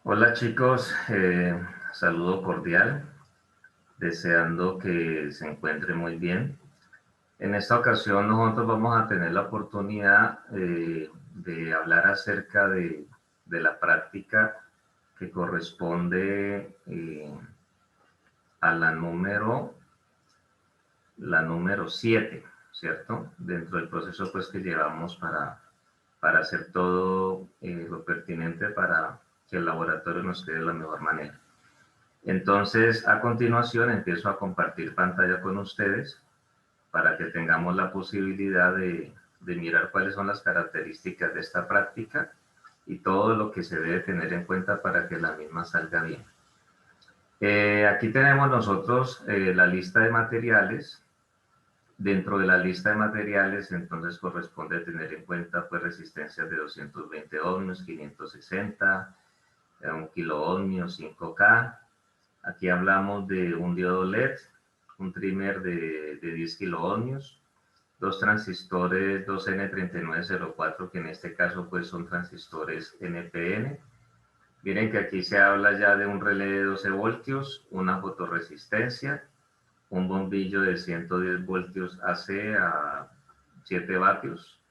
Hola chicos, saludo cordial, deseando que se encuentren muy bien. En esta ocasión nosotros vamos a tener la oportunidad de hablar acerca de la práctica que corresponde a la número 7, ¿cierto? Dentro del proceso pues que llevamos para hacer todo lo pertinente para que el laboratorio nos quede de la mejor manera. Entonces, a continuación, empiezo a compartir pantalla con ustedes para que tengamos la posibilidad de mirar cuáles son las características de esta práctica y todo lo que se debe tener en cuenta para que la misma salga bien. Aquí tenemos nosotros la lista de materiales. Dentro de la lista de materiales, entonces corresponde tener en cuenta pues resistencias de 220 ohmios, 560, 1 kilo ohmio, 5K. Aquí hablamos de un diodo LED, un trimmer de 10 kilo ohmios, dos transistores 2N3904, que en este caso pues son transistores NPN. Miren que aquí se habla ya de un relé de 12 voltios, una fotorresistencia, un bombillo de 110 voltios AC a 7 vatios,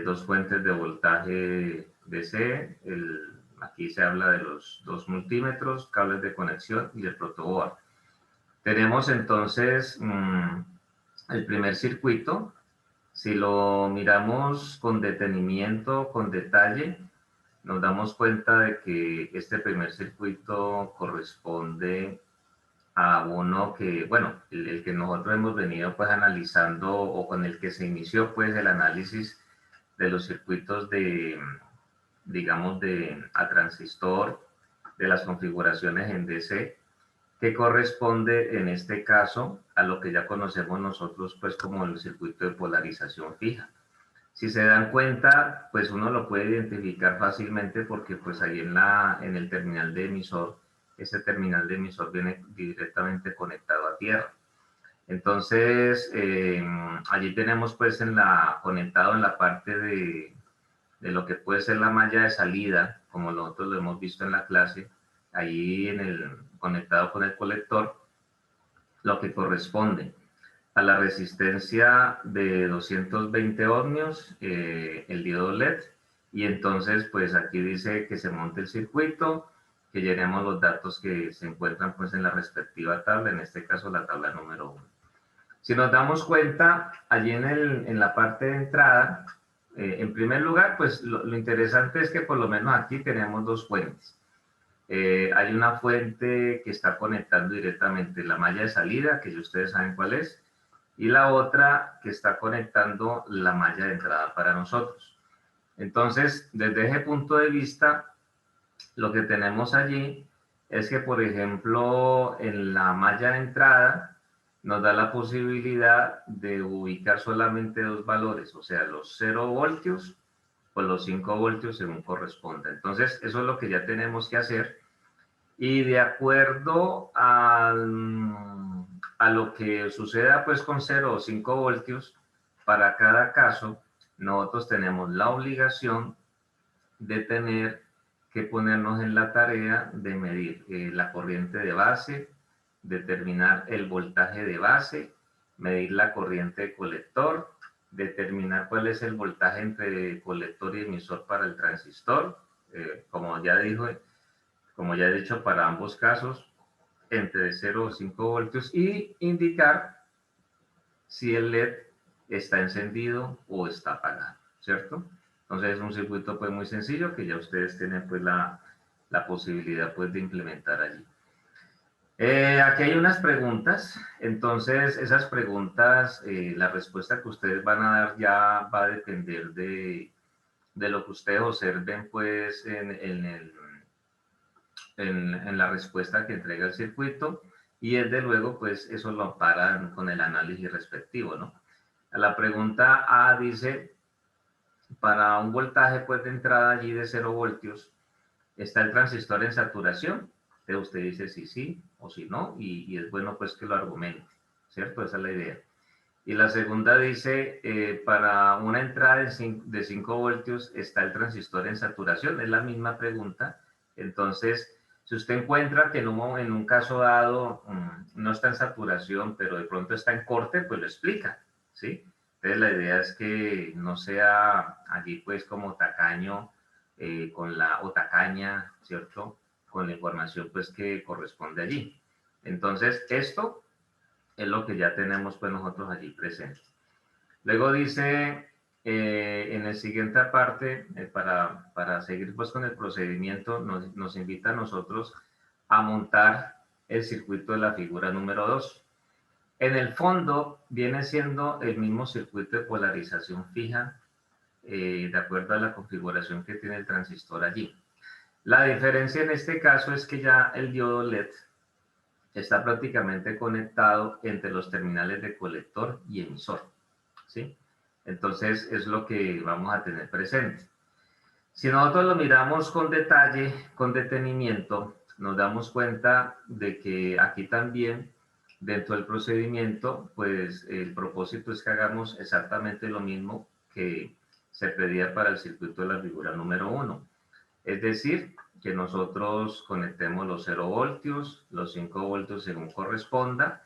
dos fuentes de voltaje DC, aquí se habla de los dos multímetros, cables de conexión y el protoboard. Tenemos entonces el primer circuito. Si lo miramos con detenimiento, con detalle, nos damos cuenta de que este primer circuito corresponde a uno que, bueno, el que nosotros hemos venido pues analizando o con el que se inició pues el análisis de los circuitos de, digamos, a transistor, de las configuraciones en DC, que corresponde en este caso a lo que ya conocemos nosotros pues como el circuito de polarización fija. Si se dan cuenta, pues uno lo puede identificar fácilmente porque pues ahí en el terminal de emisor, ese terminal de emisor viene directamente conectado a tierra. Entonces, allí tenemos pues conectado en la parte de lo que puede ser la malla de salida, como nosotros lo hemos visto en la clase, ahí conectado con el colector, lo que corresponde a la resistencia de 220 ohmios, el diodo LED, y entonces pues aquí dice que se monte el circuito, que llenemos los datos que se encuentran pues en la respectiva tabla, en este caso la tabla número 1. Si nos damos cuenta, allí en la parte de entrada, en primer lugar, pues lo interesante es que por lo menos aquí tenemos dos fuentes. Hay una fuente que está conectando directamente la malla de salida, que ya ustedes saben cuál es, y la otra que está conectando la malla de entrada para nosotros. Entonces, desde ese punto de vista, lo que tenemos allí es que, por ejemplo, en la malla de entrada nos da la posibilidad de ubicar solamente dos valores, o sea, los 0 voltios o los 5 voltios según corresponda. Entonces, eso es lo que ya tenemos que hacer. Y de acuerdo a lo que suceda pues con 0 o 5 voltios, para cada caso, nosotros tenemos la obligación de tener que ponernos en la tarea de medir la corriente de base, determinar el voltaje de base, medir la corriente de colector, determinar cuál es el voltaje entre colector y emisor para el transistor, como ya he dicho, para ambos casos, entre 0 o 5 voltios, y indicar si el LED está encendido o está apagado, ¿cierto? Entonces es un circuito pues muy sencillo que ya ustedes tienen pues la posibilidad pues de implementar allí. Aquí hay unas preguntas, entonces esas preguntas, la respuesta que ustedes van a dar ya va a depender de lo que ustedes observen pues en la respuesta que entrega el circuito, y desde luego pues eso lo amparan con el análisis respectivo, ¿no? La pregunta A dice, para un voltaje pues de entrada allí de 0 voltios, ¿está el transistor en saturación? Entonces usted dice si sí o si no, y es bueno pues que lo argumente, ¿cierto? Esa es la idea. Y la segunda dice, para una entrada de 5 voltios, ¿está el transistor en saturación? Es la misma pregunta, Entonces, si usted encuentra que en un caso dado no está en saturación, pero de pronto está en corte, pues lo explica, ¿sí? Entonces, la idea es que no sea allí pues como tacaño o tacaña, ¿cierto? Con la información pues que corresponde allí. Entonces, esto es lo que ya tenemos pues nosotros allí presente. Luego dice en la siguiente parte, para seguir pues con el procedimiento, nos invita a nosotros a montar el circuito de la figura número 2. En el fondo viene siendo el mismo circuito de polarización fija, de acuerdo a la configuración que tiene el transistor allí. La diferencia en este caso es que ya el diodo LED está prácticamente conectado entre los terminales de colector y emisor, ¿sí? Entonces es lo que vamos a tener presente. Si nosotros lo miramos con detalle, con detenimiento, nos damos cuenta de que aquí también, dentro del procedimiento, pues el propósito es que hagamos exactamente lo mismo que se pedía para el circuito de la figura número 1. Es decir, que nosotros conectemos los 0 voltios, los 5 voltios según corresponda,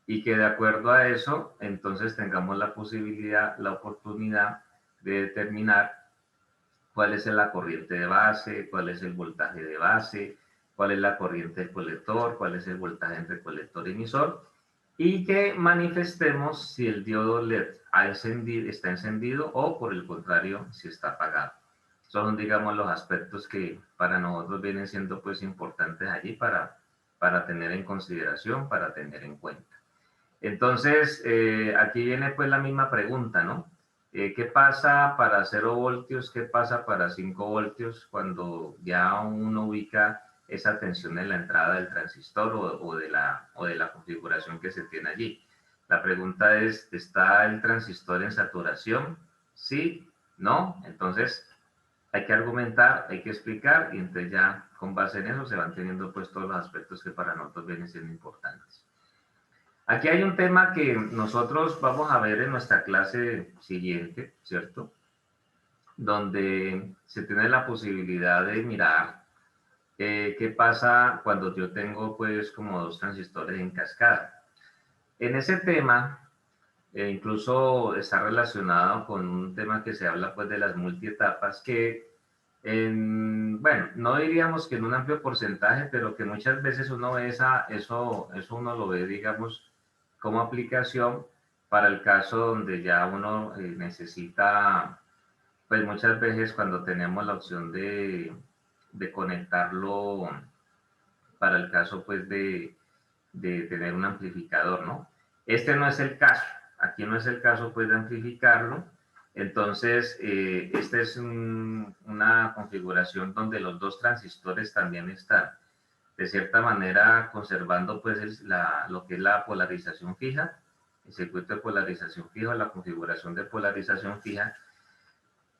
y que de acuerdo a eso, entonces tengamos la posibilidad, la oportunidad de determinar cuál es la corriente de base, cuál es el voltaje de base, cuál es la corriente del colector, cuál es el voltaje entre colector y emisor, y que manifestemos si el diodo LED está encendido o por el contrario, si está apagado. Son, digamos, los aspectos que para nosotros vienen siendo pues importantes allí para tener en consideración, para tener en cuenta. Entonces, aquí viene pues la misma pregunta, ¿no? ¿Qué pasa para 0 voltios? ¿Qué pasa para 5 voltios cuando ya uno ubica esa tensión en la entrada del transistor o de la configuración que se tiene allí? La pregunta es, ¿está el transistor en saturación? ¿Sí? ¿No? Entonces, hay que argumentar, hay que explicar y entonces ya con base en eso se van teniendo pues todos los aspectos que para nosotros vienen siendo importantes. Aquí hay un tema que nosotros vamos a ver en nuestra clase siguiente, ¿cierto? Donde se tiene la posibilidad de mirar qué pasa cuando yo tengo pues como dos transistores en cascada. En ese tema, incluso está relacionado con un tema que se habla pues de las multietapas que bueno, no diríamos que en un amplio porcentaje, pero que muchas veces uno ve eso uno lo ve, digamos, como aplicación para el caso donde ya uno necesita, pues muchas veces cuando tenemos la opción de conectarlo para el caso pues de tener un amplificador, ¿no? Este no es el caso, aquí no es el caso pues de amplificarlo, entonces esta es una configuración donde los dos transistores también están de cierta manera conservando pues lo que es la polarización fija, el circuito de polarización fija, la configuración de polarización fija,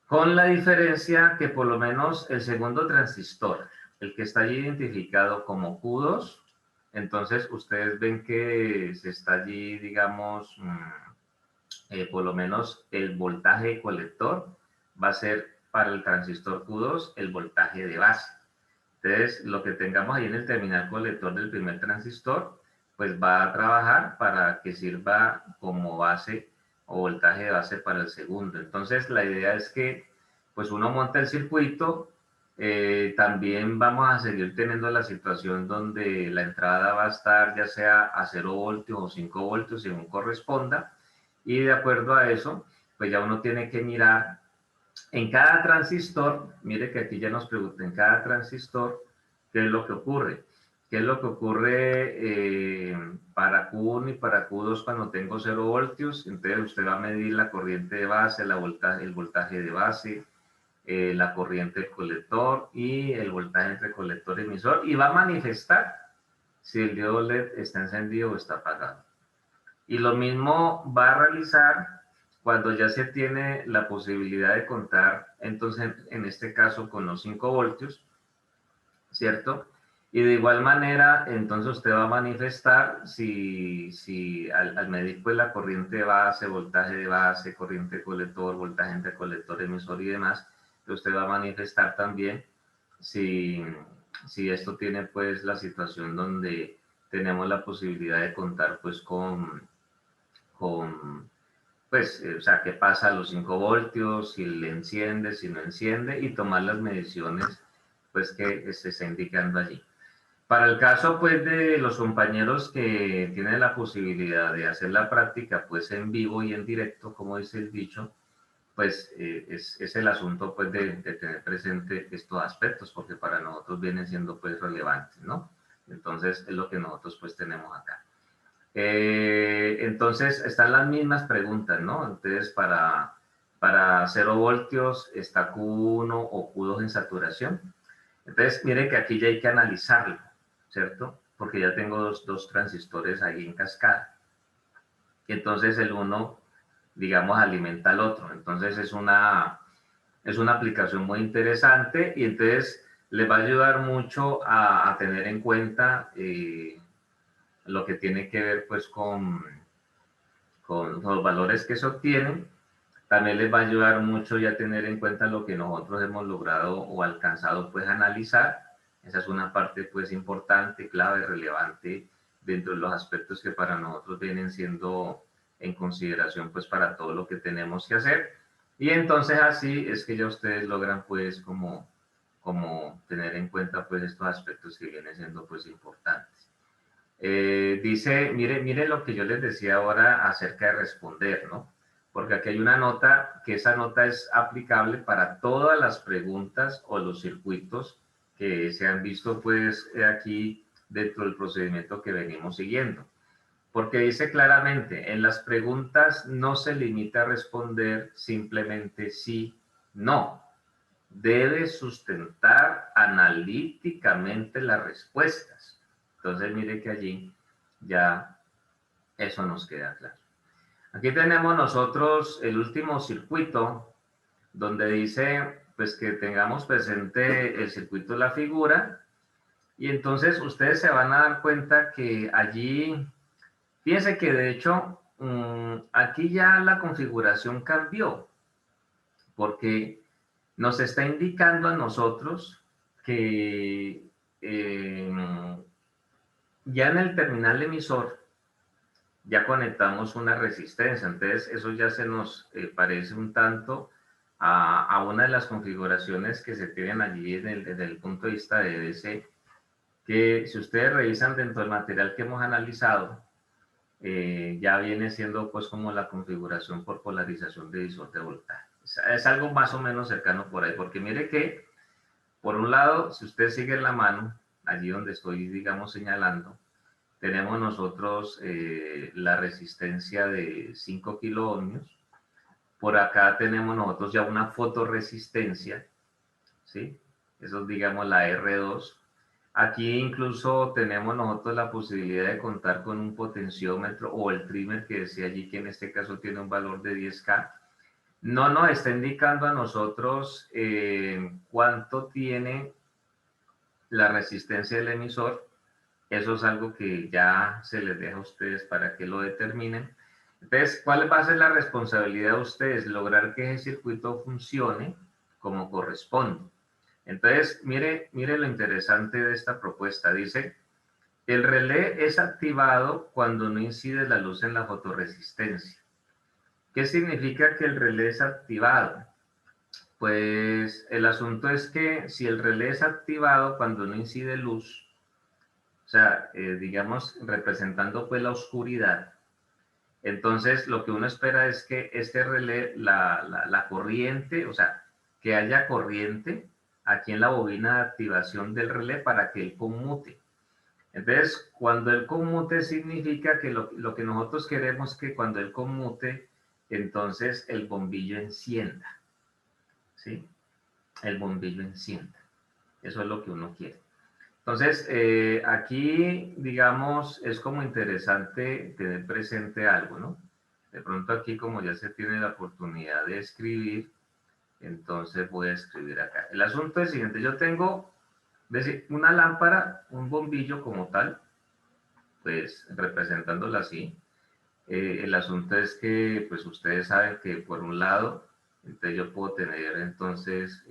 con la diferencia que por lo menos el segundo transistor, el que está allí identificado como Q2, entonces ustedes ven que se está allí, digamos, por lo menos el voltaje colector va a ser para el transistor Q2 el voltaje de base. Entonces, lo que tengamos ahí en el terminal colector del primer transistor, pues va a trabajar para que sirva como base o voltaje de base para el segundo. Entonces, la idea es que pues uno monta el circuito, también vamos a seguir teniendo la situación donde la entrada va a estar ya sea a 0 voltios o 5 voltios según corresponda, y de acuerdo a eso, pues ya uno tiene que mirar en cada transistor, mire que aquí ya nos pregunta, en cada transistor, ¿qué es lo que ocurre? ¿Qué es lo que ocurre para Q1 y para Q2 cuando tengo 0 voltios? Entonces usted va a medir la corriente de base, el voltaje de base, la corriente del colector y el voltaje entre colector y emisor y va a manifestar si el diodo LED está encendido o está apagado. Y lo mismo va a realizar cuando ya se tiene la posibilidad de contar, entonces en este caso con los 5 voltios, ¿cierto? Y de igual manera, entonces usted va a manifestar si al medir pues la corriente de base, corriente de colector, voltaje entre colector, emisor y demás, usted va a manifestar también si si esto tiene pues la situación donde tenemos la posibilidad de contar pues con pues, o sea, qué pasa a los 5 voltios, si le enciende, si no enciende, y tomar las mediciones pues que se está indicando allí. Para el caso pues de los compañeros que tienen la posibilidad de hacer la práctica pues en vivo y en directo, como dice el dicho, pues es el asunto pues de tener presente estos aspectos, porque para nosotros vienen siendo pues relevantes, ¿no? Entonces es lo que nosotros pues tenemos acá. Entonces están las mismas preguntas, ¿no? Entonces para 0 voltios está Q1 o Q2 en saturación. Entonces mire que aquí ya hay que analizarlo, ¿cierto? Porque ya tengo dos transistores ahí en cascada. Y entonces el uno, digamos, alimenta al otro. Entonces es una aplicación muy interesante y entonces les va a ayudar mucho a tener en cuenta lo que tiene que ver pues con los valores que se obtienen. También les va a ayudar mucho ya tener en cuenta lo que nosotros hemos logrado o alcanzado pues analizar. Esa es una parte pues importante, clave, relevante dentro de los aspectos que para nosotros vienen siendo en consideración pues para todo lo que tenemos que hacer. Y entonces así es que ya ustedes logran pues como tener en cuenta pues estos aspectos que vienen siendo pues importantes. Dice, mire lo que yo les decía ahora acerca de responder, ¿no? Porque aquí hay una nota, que esa nota es aplicable para todas las preguntas o los circuitos que se han visto, pues, aquí dentro del procedimiento que venimos siguiendo. Porque dice claramente, en las preguntas no se limita a responder simplemente sí, no. Debe sustentar analíticamente las respuestas. Entonces, mire que allí ya eso nos queda claro. Aquí tenemos nosotros el último circuito, donde dice pues que tengamos presente el circuito de la figura, y entonces ustedes se van a dar cuenta que allí, fíjense que de hecho aquí ya la configuración cambió, porque nos está indicando a nosotros que ya en el terminal emisor ya conectamos una resistencia, entonces eso ya se nos parece un tanto a una de las configuraciones que se tienen allí desde el punto de vista de DC, que si ustedes revisan dentro del material que hemos analizado, ya viene siendo pues como la configuración por polarización de divisor de voltaje. Es algo más o menos cercano por ahí, porque mire que por un lado, si usted sigue la mano, allí donde estoy, digamos, señalando, tenemos nosotros la resistencia de 5 kiloohmios. Por acá tenemos nosotros ya una fotorresistencia, ¿sí? Eso es, digamos, la R2. Aquí incluso tenemos nosotros la posibilidad de contar con un potenciómetro o el trimmer que decía allí que en este caso tiene un valor de 10K. No nos está indicando a nosotros cuánto tiene la resistencia del emisor. Eso es algo que ya se les deja a ustedes para que lo determinen. Entonces, ¿cuál va a ser la responsabilidad de ustedes? Lograr que ese circuito funcione como corresponde. Entonces, mire lo interesante de esta propuesta. Dice, el relé es activado cuando no incide la luz en la fotorresistencia. ¿Qué significa que el relé es activado? Pues el asunto es que si el relé es activado cuando no incide luz, o sea, digamos, representando pues la oscuridad, entonces lo que uno espera es que este relé, la corriente, o sea, que haya corriente aquí en la bobina de activación del relé para que él conmute. Entonces, cuando él conmute significa que lo que nosotros queremos es que cuando él conmute, entonces el bombillo encienda, ¿sí? El bombillo encienda. Eso es lo que uno quiere. Entonces, aquí, digamos, es como interesante tener presente algo, ¿no? De pronto aquí, como ya se tiene la oportunidad de escribir, entonces voy a escribir acá. El asunto es el siguiente, yo tengo una lámpara, un bombillo como tal, pues representándola así. El asunto es que, pues ustedes saben que por un lado, entonces yo puedo tener entonces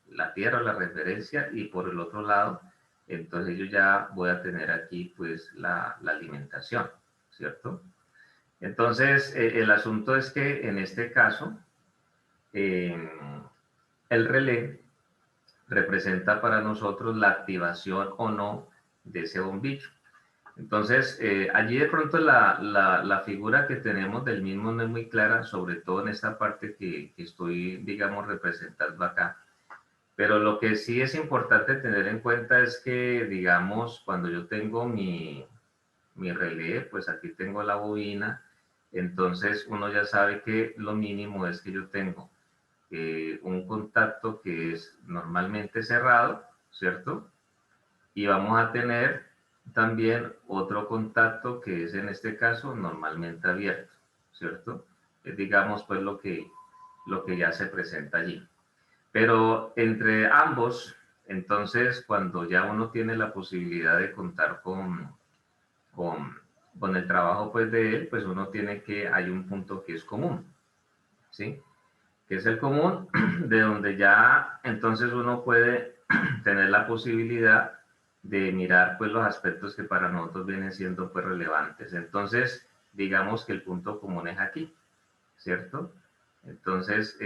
la tierra, la referencia, y por el otro lado, entonces yo ya voy a tener aquí pues la alimentación, ¿cierto? Entonces, el asunto es que en este caso, eh, el relé representa para nosotros la activación o no de ese bombillo. Entonces, allí de pronto la figura que tenemos del mismo no es muy clara, sobre todo en esta parte que estoy, digamos, representando acá. Pero lo que sí es importante tener en cuenta es que, digamos, cuando yo tengo mi relé, pues aquí tengo la bobina, entonces uno ya sabe que lo mínimo es que yo tengo un contacto que es normalmente cerrado, ¿cierto? Y vamos a tener también otro contacto que es en este caso normalmente abierto, ¿cierto? Es digamos pues lo que ya se presenta allí. Pero entre ambos, entonces cuando ya uno tiene la posibilidad de contar con, con el trabajo pues de él, pues uno tiene que, hay un punto que es común, ¿sí? Que es el común, de donde ya entonces uno puede tener la posibilidad de mirar pues los aspectos que para nosotros vienen siendo pues relevantes. Entonces, digamos que el punto común es aquí, ¿cierto? Entonces,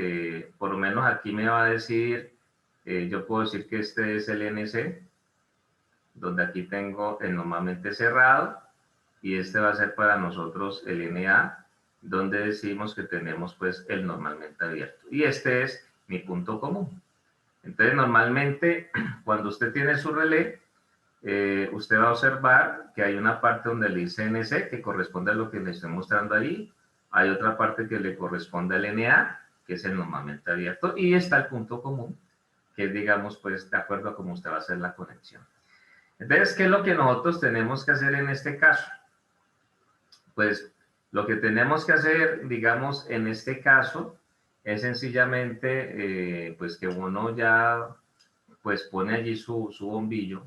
por lo menos aquí me va a decir, yo puedo decir que este es el NC, donde aquí tengo el normalmente cerrado, y este va a ser para nosotros el NA, donde decimos que tenemos pues el normalmente abierto. Y este es mi punto común. Entonces, normalmente, cuando usted tiene su relé, usted va a observar que hay una parte donde le dice NC, que corresponde a lo que le estoy mostrando ahí. Hay otra parte que le corresponde al NA, que es el normalmente abierto. Y está el punto común, que es, digamos, pues, de acuerdo a cómo usted va a hacer la conexión. Entonces, ¿qué es lo que nosotros tenemos que hacer en este caso? Pues lo que tenemos que hacer, digamos, en este caso, es sencillamente, pues que uno ya, pues pone allí su bombillo,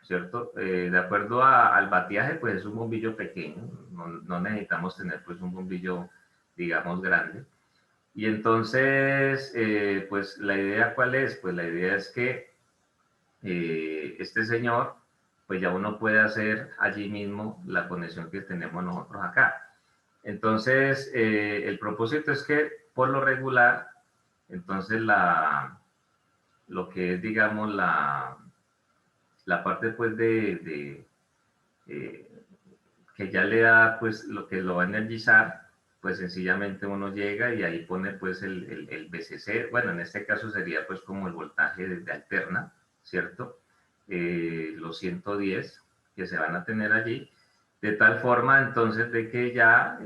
¿cierto? De acuerdo al batiaje, pues es un bombillo pequeño, no necesitamos tener pues un bombillo, digamos, grande. Y entonces, pues la idea cuál es? Pues la idea es que este señor, pues ya uno puede hacer allí mismo la conexión que tenemos nosotros acá. Entonces, el propósito es que por lo regular, entonces lo que es, digamos, la parte pues eh, que ya le da pues lo que lo va a energizar, pues sencillamente uno llega y ahí pone pues el BCC, bueno, en este caso sería pues como el voltaje de alterna, ¿cierto? Los 110 que se van a tener allí, de tal forma entonces de que ya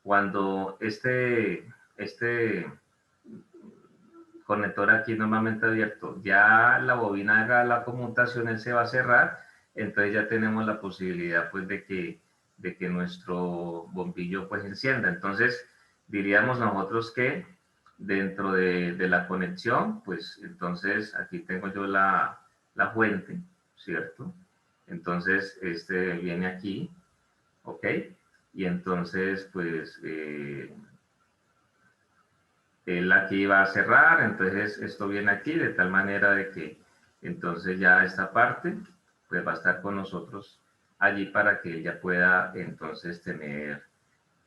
cuando este conector aquí normalmente abierto, ya la bobina haga la conmutación, él se va a cerrar, entonces ya tenemos la posibilidad pues de que nuestro bombillo pues encienda. Entonces diríamos nosotros que dentro de la conexión, pues entonces aquí tengo yo la fuente, ¿cierto? Entonces este viene aquí, ¿ok? Y entonces pues él aquí va a cerrar, entonces esto viene aquí de tal manera de que entonces ya esta parte pues va a estar con nosotros allí para que ella pueda entonces tener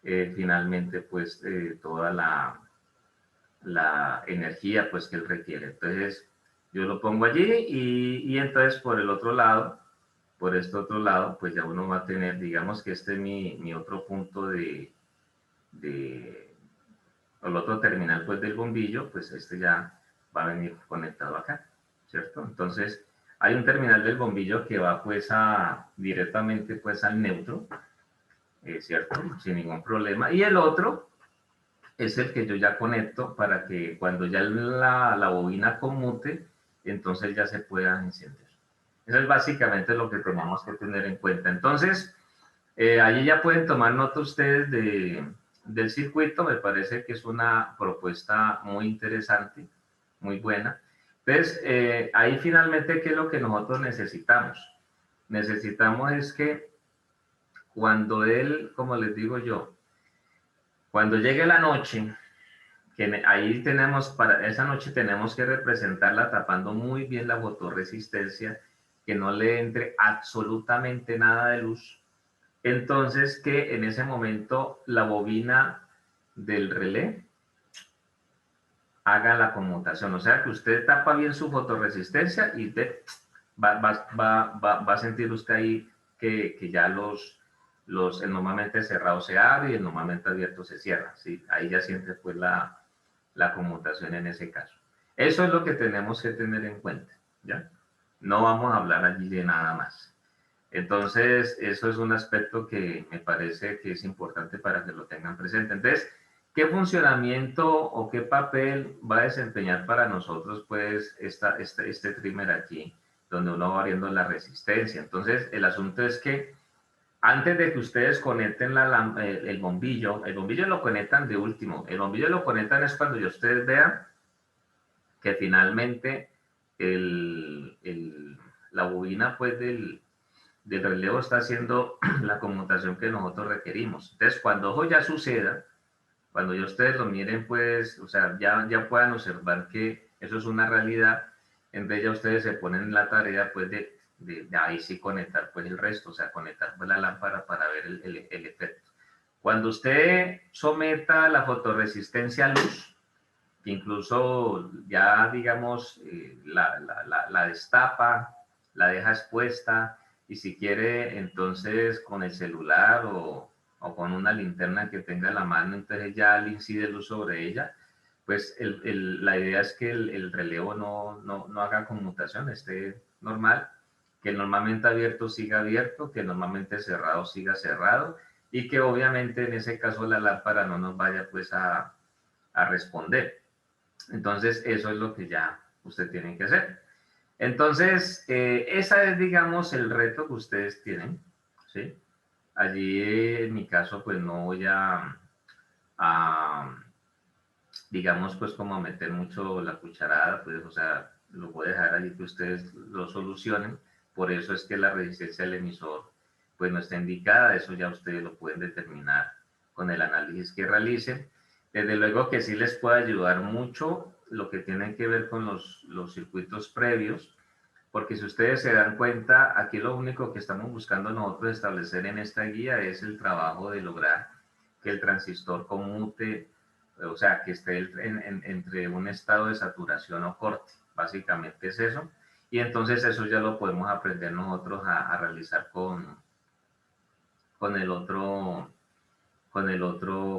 finalmente pues toda la energía pues que él requiere. Entonces yo lo pongo allí y entonces por el otro lado, por este otro lado, pues ya uno va a tener, digamos que este es mi otro punto de el otro terminal pues del bombillo, pues este ya va a venir conectado acá, ¿cierto? Entonces hay un terminal del bombillo que va pues directamente pues al neutro, ¿cierto? Sin ningún problema. Y el otro es el que yo ya conecto para que cuando ya la bobina conmute, entonces ya se pueda encender. Eso es básicamente lo que tenemos que tener en cuenta. Entonces, allí ya pueden tomar nota ustedes del circuito, me parece que es una propuesta muy interesante, muy buena. Entonces, ahí finalmente, ¿qué es lo que nosotros necesitamos? Necesitamos es que cuando él, como les digo yo, cuando llegue la noche, ahí tenemos, para esa noche tenemos que representarla tapando muy bien la fotorresistencia, que no le entre absolutamente nada de luz. Entonces, que en ese momento la bobina del relé haga la conmutación. O sea, que usted tapa bien su fotorresistencia y va a sentir usted ahí que ya el normalmente cerrado se abre y el normalmente abierto se cierra. ¿Sí? Ahí ya siente pues la conmutación en ese caso. Eso es lo que tenemos que tener en cuenta. ¿Ya? No vamos a hablar allí de nada más. Entonces, eso es un aspecto que me parece que es importante para que lo tengan presente. Entonces, ¿qué funcionamiento o qué papel va a desempeñar para nosotros, pues, este trimmer aquí, donde uno va viendo la resistencia? Entonces, el asunto es que antes de que ustedes conecten el bombillo lo conectan de último. El bombillo lo conectan es cuando ustedes vean que finalmente la bobina, pues, del relevo está haciendo la conmutación que nosotros requerimos. Entonces, cuando eso ya suceda, cuando ya ustedes lo miren, pues, o sea, ya puedan observar que eso es una realidad, entonces ya ustedes se ponen en la tarea, pues, de ahí sí conectar, pues, el resto, o sea, conectar, pues, la lámpara para ver el efecto. Cuando usted someta la fotorresistencia a luz, que incluso ya, digamos, la destapa, la deja expuesta, y si quiere, entonces con el celular o con una linterna que tenga a la mano, entonces ya le incide luz sobre ella, pues la idea es que el relevo no haga conmutación, esté normal, que normalmente abierto siga abierto, que normalmente cerrado siga cerrado, y que obviamente en ese caso la lámpara no nos vaya pues a responder. Entonces, eso es lo que ya usted tiene que hacer. Entonces, esa es, digamos, el reto que ustedes tienen, ¿sí? Allí, en mi caso, pues no voy a, digamos, pues como a meter mucho la cucharada, pues, o sea, lo voy a dejar allí que ustedes lo solucionen. Por eso es que la resistencia del emisor, pues no está indicada. Eso ya ustedes lo pueden determinar con el análisis que realicen. Desde luego que sí les puede ayudar mucho lo que tiene que ver con los circuitos previos, porque si ustedes se dan cuenta, aquí lo único que estamos buscando nosotros establecer en esta guía es el trabajo de lograr que el transistor conmute, o sea, que esté entre un estado de saturación o corte. Básicamente es eso. Y entonces eso ya lo podemos aprender nosotros a realizar con el otro,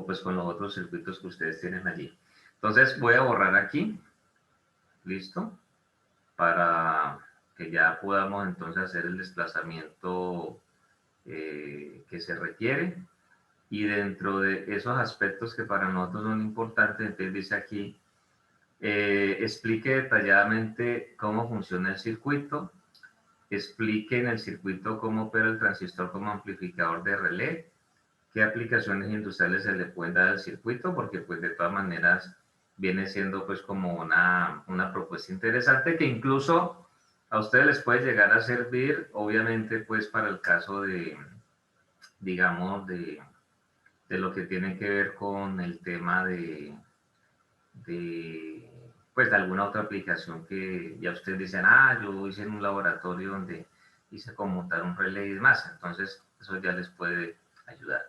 pues con los otros circuitos que ustedes tienen allí. Entonces voy a borrar aquí, listo, para que ya podamos entonces hacer el desplazamiento que se requiere. Y dentro de esos aspectos que para nosotros son importantes, entonces dice aquí, explique detalladamente cómo funciona el circuito, explique en el circuito cómo opera el transistor como amplificador de relé, qué aplicaciones industriales se le pueden dar al circuito, porque pues de todas maneras viene siendo pues como una propuesta interesante que incluso a ustedes les puede llegar a servir, obviamente pues para el caso de, digamos, de lo que tiene que ver con el tema de, pues de alguna otra aplicación que ya ustedes dicen, yo hice en un laboratorio donde hice conmutar un relé y demás, entonces eso ya les puede ayudar.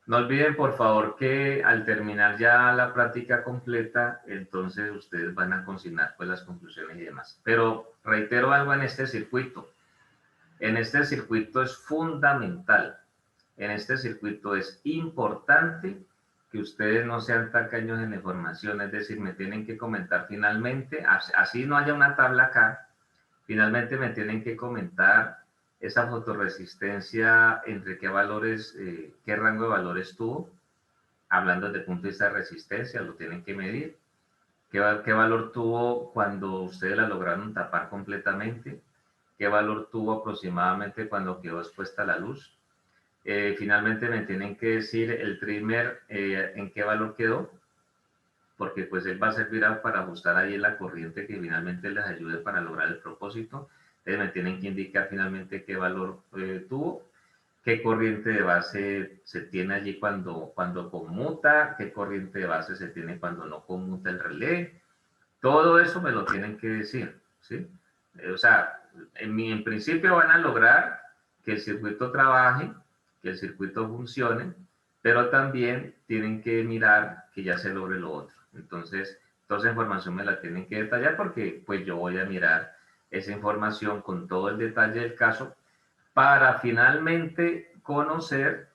No olviden, por favor, que al terminar ya la práctica completa, entonces ustedes van a consignar pues las conclusiones y demás. Pero reitero algo en este circuito. En este circuito es fundamental, en este circuito es importante que ustedes no sean tacaños en la información, es decir, me tienen que comentar finalmente, así no haya una tabla acá, finalmente me tienen que comentar esa fotorresistencia, entre qué valores, qué rango de valores tuvo, hablando desde el punto de vista de resistencia, lo tienen que medir, qué valor tuvo cuando ustedes la lograron tapar completamente, qué valor tuvo aproximadamente cuando quedó expuesta la luz. Finalmente me tienen que decir el trimmer en qué valor quedó, porque pues él va a servir para ajustar ahí la corriente que finalmente les ayude para lograr el propósito. Entonces me tienen que indicar finalmente qué valor tuvo. qué corriente de base se tiene allí cuando conmuta, qué corriente de base se tiene cuando no conmuta el relé. Todo eso me lo tienen que decir, ¿sí? O sea, en principio van a lograr que el circuito trabaje, que el circuito funcione, pero también tienen que mirar que ya se logre lo otro. Entonces, toda esa información me la tienen que detallar porque pues yo voy a mirar esa información con todo el detalle del caso para finalmente conocer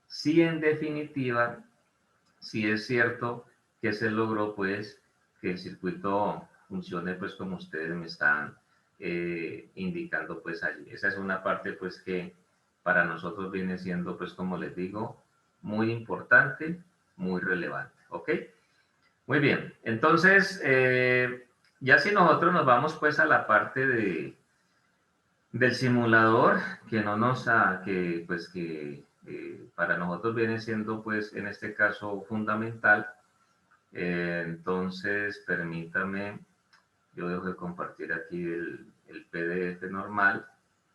si en definitiva, si es cierto que se logró pues que el circuito funcione pues como ustedes me están indicando pues allí. Esa es una parte pues que para nosotros viene siendo pues como les digo muy importante, muy relevante, ¿ok? Muy bien, entonces ya si nosotros nos vamos pues a la parte del simulador que no nos que pues que para nosotros viene siendo pues en este caso fundamental. Entonces permítame, yo dejo de compartir aquí el PDF normal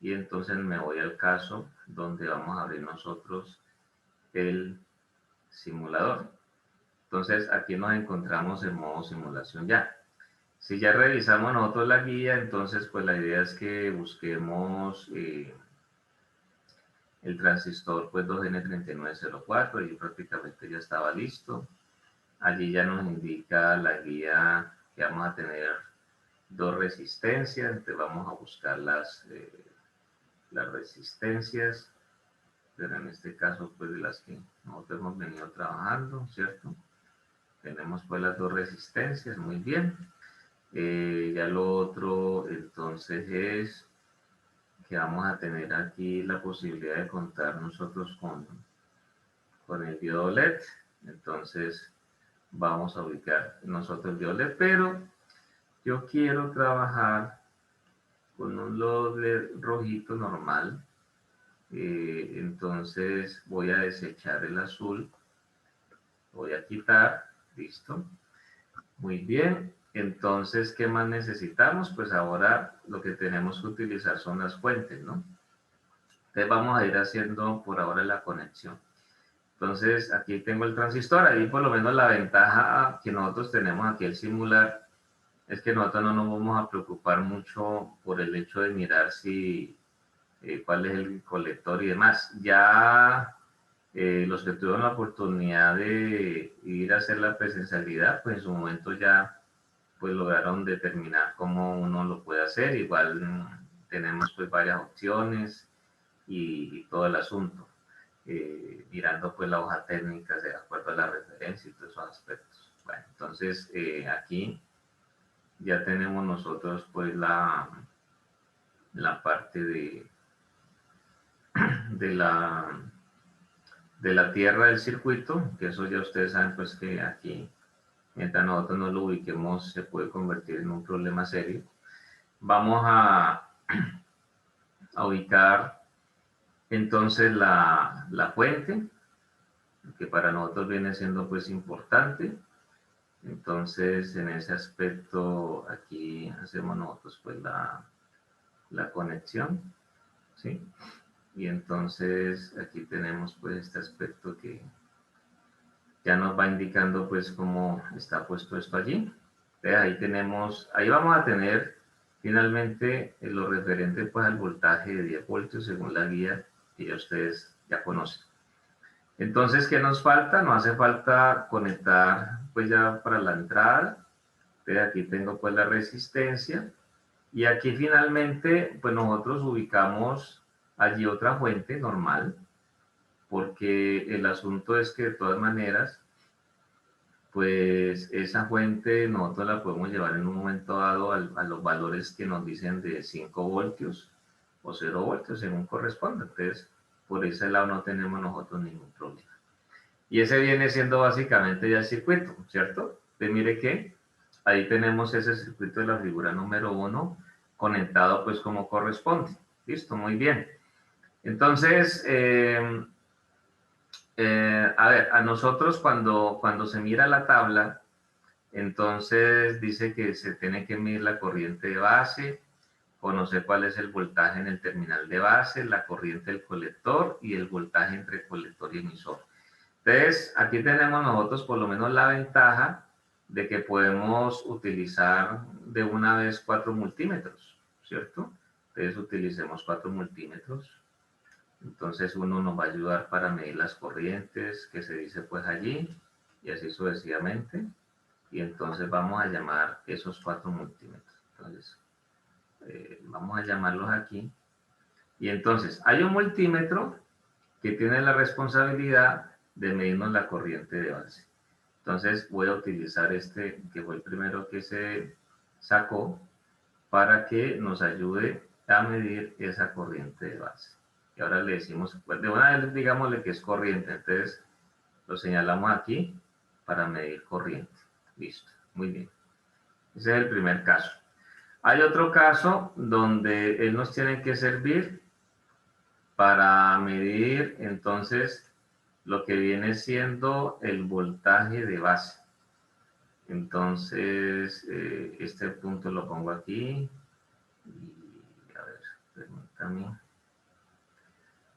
y entonces me voy al caso donde vamos a abrir nosotros el simulador. Entonces aquí nos encontramos en modo simulación ya. Si ya revisamos nosotros la guía, entonces pues la idea es que busquemos el transistor pues 2N3904 y prácticamente ya estaba listo. Allí ya nos indica la guía que vamos a tener dos resistencias, entonces vamos a buscar las resistencias, pero en este caso pues de las que nosotros hemos venido trabajando, ¿cierto? Tenemos pues las dos resistencias, muy bien. Ya lo otro entonces es que vamos a tener aquí la posibilidad de contar nosotros con el diodo LED. Entonces vamos a ubicar nosotros el diodo LED, pero yo quiero trabajar con un LED rojito normal. Entonces voy a desechar el azul, voy a quitar, listo. Muy bien, entonces, ¿qué más necesitamos? Pues ahora lo que tenemos que utilizar son las fuentes, ¿no? Entonces vamos a ir haciendo por ahora la conexión. Entonces, aquí tengo el transistor, ahí por lo menos la ventaja que nosotros tenemos aquí al simular es que nosotros no nos vamos a preocupar mucho por el hecho de mirar si cuál es el colector y demás. Ya los que tuvieron la oportunidad de ir a hacer la presencialidad, pues en su momento ya pues lograron determinar cómo uno lo puede hacer. Igual tenemos pues varias opciones y todo el asunto. Mirando pues la hoja técnica de acuerdo a la referencia y todos esos aspectos. Bueno, entonces aquí ya tenemos nosotros pues la parte de la de la tierra del circuito, que eso ya ustedes saben pues que aquí, mientras nosotros no lo ubiquemos, se puede convertir en un problema serio. Vamos a ubicar entonces la fuente, que para nosotros viene siendo pues importante. Entonces, en ese aspecto, aquí hacemos nosotros pues la conexión, ¿sí? Y entonces aquí tenemos pues este aspecto que ya nos va indicando pues cómo está puesto esto allí. Entonces, ahí tenemos, ahí vamos a tener finalmente lo referente pues al voltaje de 10 voltios según la guía que ya ustedes ya conocen. Entonces, ¿qué nos falta? Nos hace falta conectar pues ya para la entrada. Entonces, aquí tengo pues la resistencia y aquí finalmente pues nosotros ubicamos allí otra fuente normal porque el asunto es que de todas maneras pues esa fuente nosotros la podemos llevar en un momento dado a los valores que nos dicen de 5 voltios o 0 voltios según corresponda. Entonces, por ese lado no tenemos nosotros ningún problema. Y ese viene siendo básicamente ya el circuito, ¿cierto? Entonces, mire que ahí tenemos ese circuito de la figura número 1 conectado pues como corresponde. Listo, muy bien. Entonces, a ver, a nosotros cuando se mira la tabla, entonces dice que se tiene que medir la corriente de base conocer cuál es el voltaje en el terminal de base, la corriente del colector y el voltaje entre colector y emisor. Entonces, aquí tenemos nosotros por lo menos la ventaja de que podemos utilizar de una vez 4 multímetros, ¿cierto? Entonces, utilicemos 4 multímetros. Entonces, uno nos va a ayudar para medir las corrientes que se dice pues allí, y así sucesivamente. Y entonces vamos a llamar esos 4 multímetros. Entonces, vamos a llamarlos aquí. Y entonces, hay un multímetro que tiene la responsabilidad de medirnos la corriente de base. Entonces, voy a utilizar este, que fue el primero que se sacó, para que nos ayude a medir esa corriente de base. Y ahora le decimos, pues de una vez digámosle que es corriente, entonces lo señalamos aquí para medir corriente. Listo, muy bien. Ese es el primer caso. Hay otro caso donde él nos tiene que servir para medir entonces lo que viene siendo el voltaje de base. Entonces, este punto lo pongo aquí. Y a ver, permítame.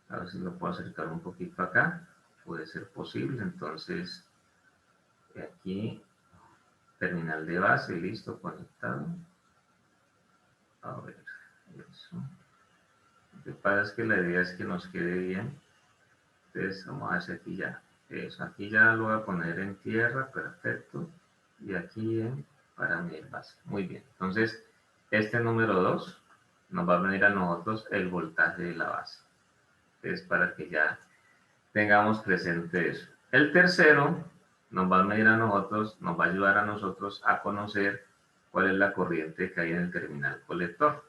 A ver si lo puedo acercar un poquito acá. Puede ser posible. Entonces, aquí, terminal de base, listo, conectado. A ver, eso. Lo que pasa es que la idea es que nos quede bien. Entonces, vamos a hacer aquí ya. Eso, aquí ya lo voy a poner en tierra, perfecto. Y aquí en para medir base. Muy bien. Entonces, este número 2 nos va a venir a nosotros el voltaje de la base. Entonces, para que ya tengamos presente eso. El tercero nos va a medir a nosotros, nos va a ayudar a nosotros a conocer cuál es la corriente que hay en el terminal colector.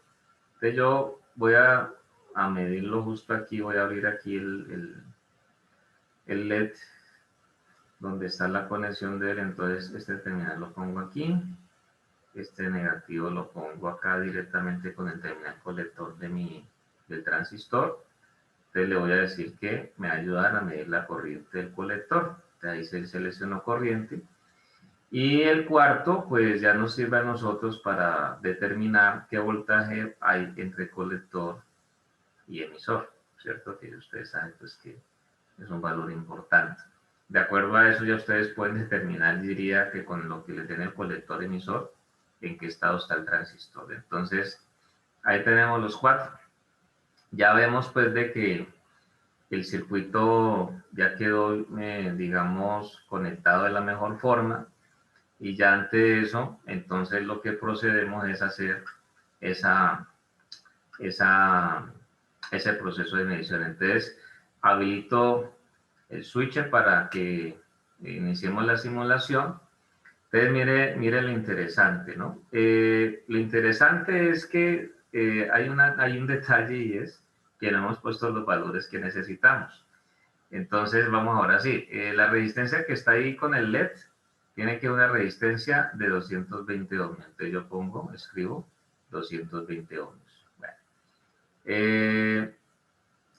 Entonces, yo voy a medirlo justo aquí, voy a abrir aquí el LED donde está la conexión de él. Entonces este terminal lo pongo aquí, este negativo lo pongo acá directamente con el terminal colector del transistor. Entonces le voy a decir que me va a ayudar a medir la corriente del colector. De ahí se seleccionó corriente. Y el cuarto, pues ya nos sirve a nosotros para determinar qué voltaje hay entre colector y emisor, ¿cierto? Que ustedes saben pues que es un valor importante. De acuerdo a eso ya ustedes pueden determinar, diría, que con lo que le tiene el colector emisor, en qué estado está el transistor. Entonces, ahí tenemos los 4. Ya vemos pues de que el circuito ya quedó, digamos, conectado de la mejor forma, y ya ante eso, entonces lo que procedemos es hacer ese proceso de medición. Entonces, habilito el switcher para que iniciemos la simulación. Entonces, mire lo interesante, ¿no? Lo interesante es que hay un detalle, y es que no hemos puesto los valores que necesitamos. Entonces, vamos ahora sí. La resistencia que está ahí con el LED tiene que ser una resistencia de 220 ohmios. Entonces, yo escribo 220 ohmios. Bueno.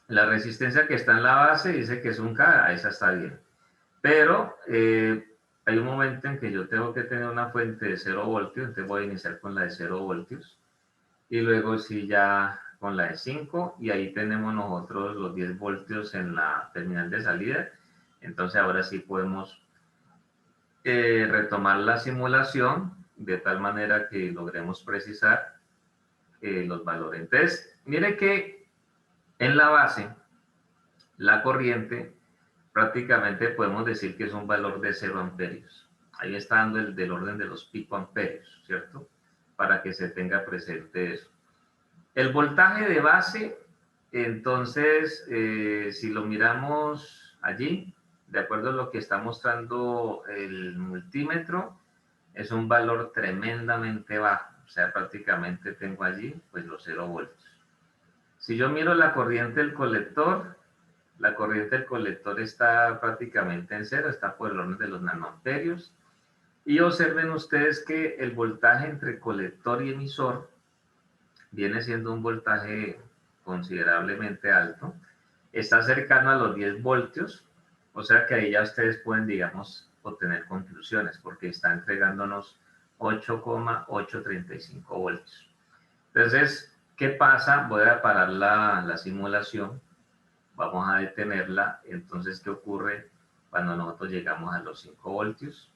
La resistencia que está en la base dice que es un K, esa está bien. Pero hay un momento en que yo tengo que tener una fuente de 0 voltios, entonces voy a iniciar con la de 0 voltios. Y luego sí ya con la de 5, y ahí tenemos nosotros los 10 voltios en la terminal de salida. Entonces ahora sí podemos retomar la simulación de tal manera que logremos precisar los valores. Entonces, mire que en la base, la corriente prácticamente podemos decir que es un valor de 0 amperios. Ahí está dando el del orden de los picoamperios, ¿cierto? Para que se tenga presente eso. El voltaje de base, entonces, si lo miramos allí, de acuerdo a lo que está mostrando el multímetro, es un valor tremendamente bajo. O sea, prácticamente tengo allí pues los 0 voltios. Si yo miro la corriente del colector, la corriente del colector está prácticamente en 0, está por el orden de los nanoamperios. Y observen ustedes que el voltaje entre colector y emisor viene siendo un voltaje considerablemente alto. Está cercano a los 10 voltios, o sea que ahí ya ustedes pueden, digamos, obtener conclusiones, porque está entregándonos 8,835 voltios. Entonces, ¿Qué pasa? Voy a parar la simulación, vamos a detenerla. Entonces, ¿qué ocurre cuando nosotros llegamos a los 5 voltios?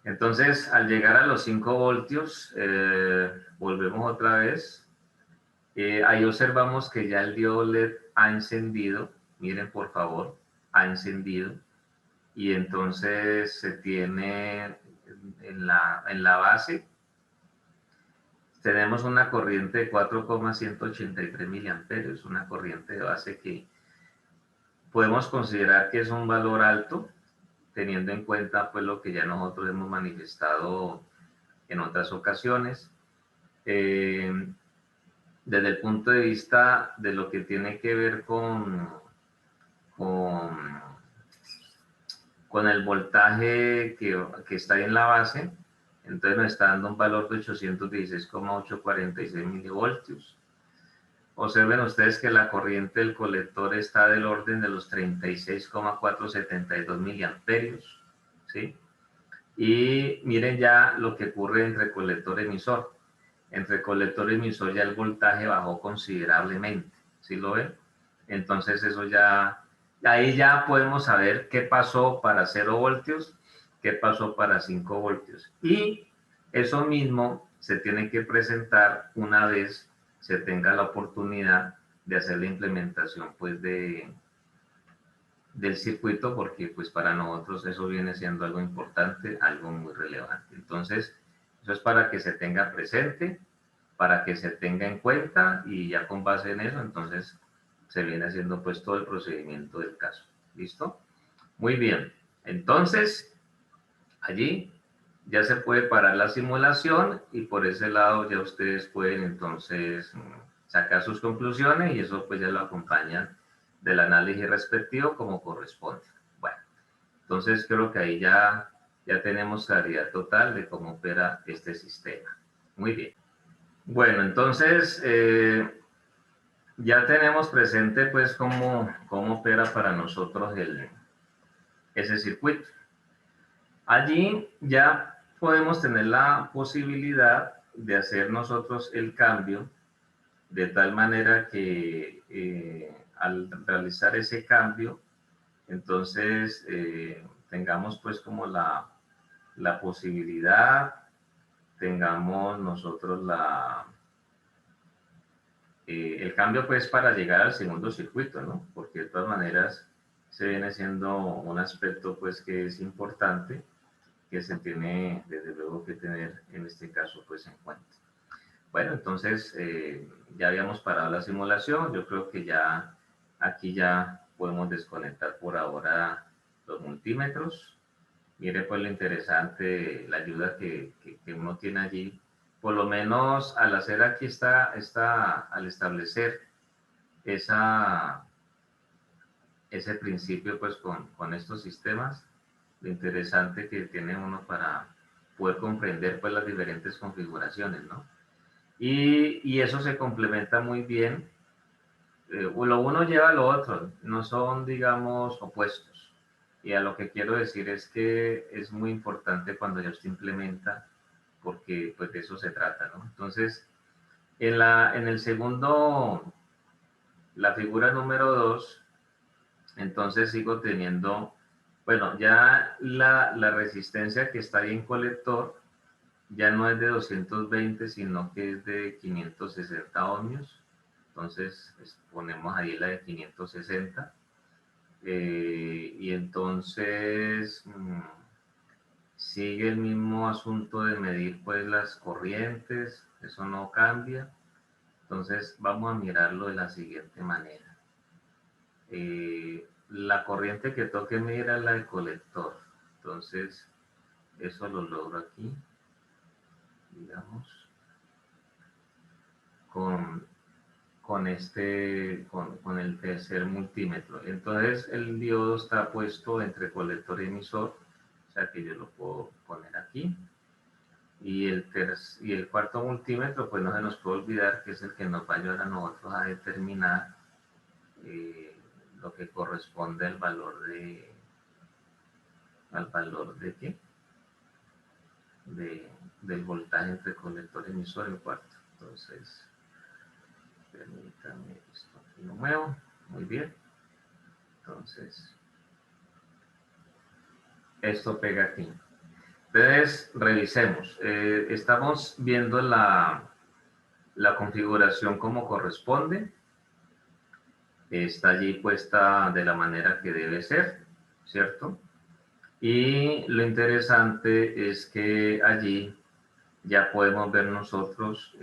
Entonces, al llegar a los 5 voltios, volvemos otra vez. Ahí observamos que ya el diodo LED ha encendido. Miren, por favor, ha encendido. Y entonces se tiene en la base, tenemos una corriente de 4,183 miliamperios, una corriente de base que podemos considerar que es un valor alto, teniendo en cuenta pues lo que ya nosotros hemos manifestado en otras ocasiones. Desde el punto de vista de lo que tiene que ver con, con el voltaje que está ahí en la base, entonces nos está dando un valor de 816,846 milivoltios. Observen ustedes que la corriente del colector está del orden de los 36,472 miliamperios, ¿sí? Y miren ya lo que ocurre entre colector y emisor. Entre colector y emisor ya el voltaje bajó considerablemente, ¿sí lo ven? Entonces eso ya, ahí ya podemos saber qué pasó para 0 voltios, qué pasó para 5 voltios. Y eso mismo se tiene que presentar una vez se tenga la oportunidad de hacer la implementación pues del circuito, porque pues para nosotros eso viene siendo algo importante, algo muy relevante. Entonces, eso es para que se tenga presente, para que se tenga en cuenta y ya con base en eso, entonces se viene haciendo pues todo el procedimiento del caso. ¿Listo? Muy bien. Entonces, allí ya se puede parar la simulación y por ese lado ya ustedes pueden entonces sacar sus conclusiones y eso pues ya lo acompañan del análisis respectivo como corresponde. Bueno, entonces creo que ahí ya tenemos claridad total de cómo opera este sistema. Muy bien. Bueno, entonces ya tenemos presente pues cómo opera para nosotros ese circuito. Allí ya podemos tener la posibilidad de hacer nosotros el cambio de tal manera que al realizar ese cambio, entonces tengamos pues como la posibilidad, tengamos nosotros el cambio pues para llegar al segundo circuito, ¿no? Porque de todas maneras se viene siendo un aspecto pues que es importante que se tiene desde luego que tener en este caso pues en cuenta. Bueno, entonces ya habíamos parado la simulación, yo creo que ya aquí ya podemos desconectar por ahora los multímetros. Mire pues lo interesante, la ayuda que uno tiene allí, por lo menos al hacer aquí al establecer ese principio pues con estos sistemas, lo interesante que tiene uno para poder comprender pues las diferentes configuraciones, ¿no? Y eso se complementa muy bien. Lo uno lleva a lo otro, no son, digamos, opuestos. Y a lo que quiero decir es que es muy importante cuando ya se implementa, porque pues de eso se trata, ¿no? Entonces, en el segundo, la figura número 2, entonces sigo teniendo, bueno, ya la resistencia que está ahí en colector ya no es de 220, sino que es de 560 ohmios. Entonces pues, ponemos ahí la de 560. Y entonces sigue el mismo asunto de medir pues las corrientes, eso no cambia. Entonces vamos a mirarlo de la siguiente manera. La corriente que toque medir es la del colector. Entonces eso lo logro aquí, digamos, con con el tercer multímetro. Entonces el diodo está puesto entre colector y emisor, o sea que yo lo puedo poner aquí. Y el cuarto multímetro, pues no se nos puede olvidar que es el que nos va a ayudar a nosotros a determinar lo que corresponde al valor de qué, del voltaje entre colector y emisor, el cuarto. Entonces, Permítame, esto aquí lo muevo. Muy bien. Entonces, esto pega aquí. Entonces, revisemos. Estamos viendo la configuración como corresponde. Está allí puesta de la manera que debe ser, ¿cierto? Y lo interesante es que allí ya podemos ver nosotros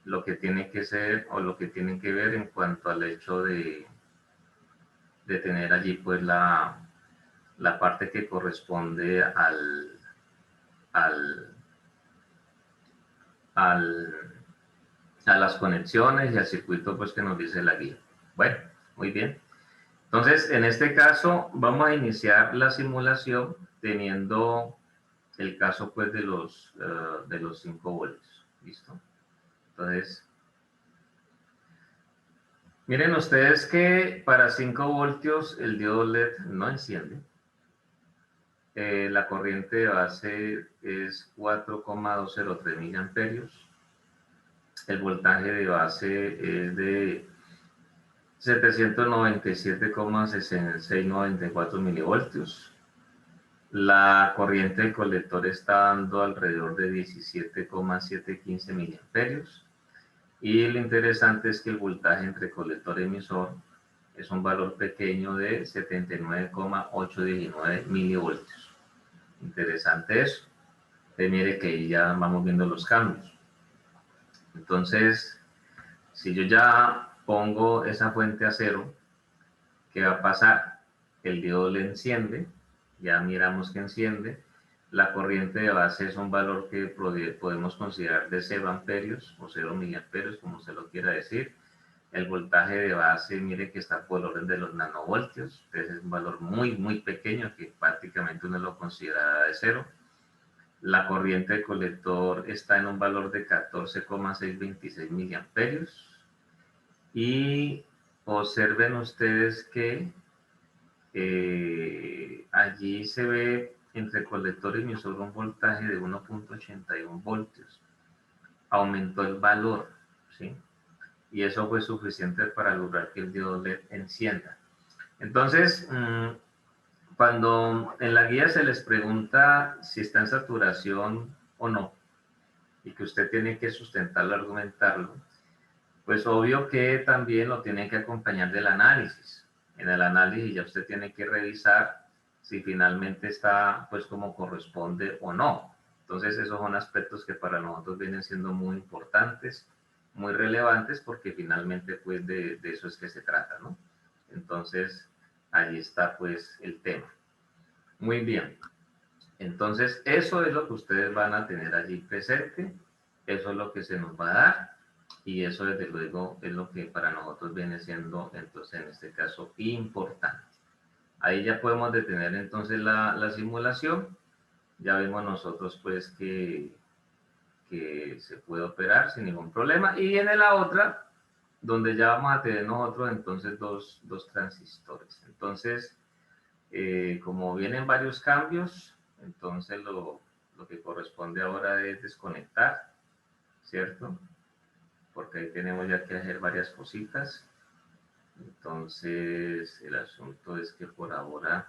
lo que tiene que ser o lo que tienen que ver en cuanto al hecho de tener allí pues la parte que corresponde al, al, a las conexiones y al circuito pues que nos dice la guía. Bueno, muy bien. Entonces, en este caso, vamos a iniciar la simulación teniendo el caso pues de los 5 voltios. ¿Listo? Entonces, miren ustedes que para 5 voltios el diodo LED no enciende. La corriente de base es 4,203 miliamperios. El voltaje de base es de 797,6694 milivoltios. La corriente del colector está dando alrededor de 17,715 miliamperios. Y lo interesante es que el voltaje entre colector y emisor es un valor pequeño de 79,819 milivoltios. Interesante eso. Mire que ahí ya vamos viendo los cambios. Entonces, si yo ya pongo esa fuente a cero, ¿qué va a pasar? El diodo le enciende, ya miramos que enciende. La corriente de base es un valor que podemos considerar de 0 amperios o 0 miliamperios, como se lo quiera decir. El voltaje de base, mire que está por el orden de los nanovoltios, entonces es un valor muy, muy pequeño que prácticamente uno lo considera de 0. La corriente de colector está en un valor de 14,626 miliamperios. Y observen ustedes que allí se ve entre colector y emisor un voltaje de 1,81 voltios. Aumentó el valor, ¿sí? Y eso fue suficiente para lograr que el diodo LED encienda. Entonces, cuando en la guía se les pregunta si está en saturación o no, y que usted tiene que sustentarlo, argumentarlo, pues obvio que también lo tiene que acompañar del análisis. En el análisis ya usted tiene que revisar si finalmente está pues como corresponde o no. Entonces esos son aspectos que para nosotros vienen siendo muy importantes, muy relevantes, porque finalmente pues de eso es que se trata, ¿no? Entonces allí está pues el tema. Muy bien. Entonces eso es lo que ustedes van a tener allí presente, eso es lo que se nos va a dar. Y eso desde luego es lo que para nosotros viene siendo entonces en este caso importante. Ahí ya podemos detener entonces la simulación. Ya vemos nosotros pues que se puede operar sin ningún problema. Y viene la otra donde ya vamos a tener nosotros entonces dos transistores. Entonces, como vienen varios cambios, entonces lo que corresponde ahora es desconectar, ¿cierto? Porque ahí tenemos ya que hacer varias cositas. Entonces, el asunto es que por ahora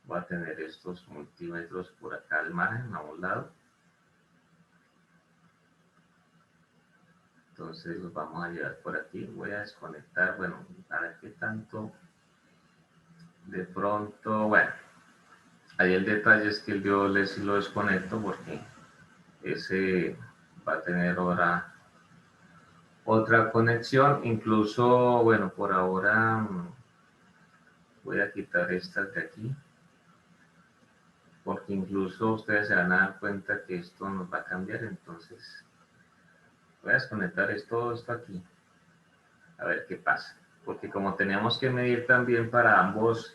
voy a tener estos multímetros por acá al margen, a un lado. Entonces los vamos a llevar por aquí. Voy a desconectar, bueno, a ver qué tanto. De pronto, bueno, ahí el detalle es que el diodo LED sí lo desconecto porque ese va a tener ahora otra conexión. Incluso, bueno, por ahora voy a quitar estas de aquí, porque incluso ustedes se van a dar cuenta que esto nos va a cambiar. Entonces voy a desconectar todo esto aquí, a ver qué pasa, porque como tenemos que medir también para ambos,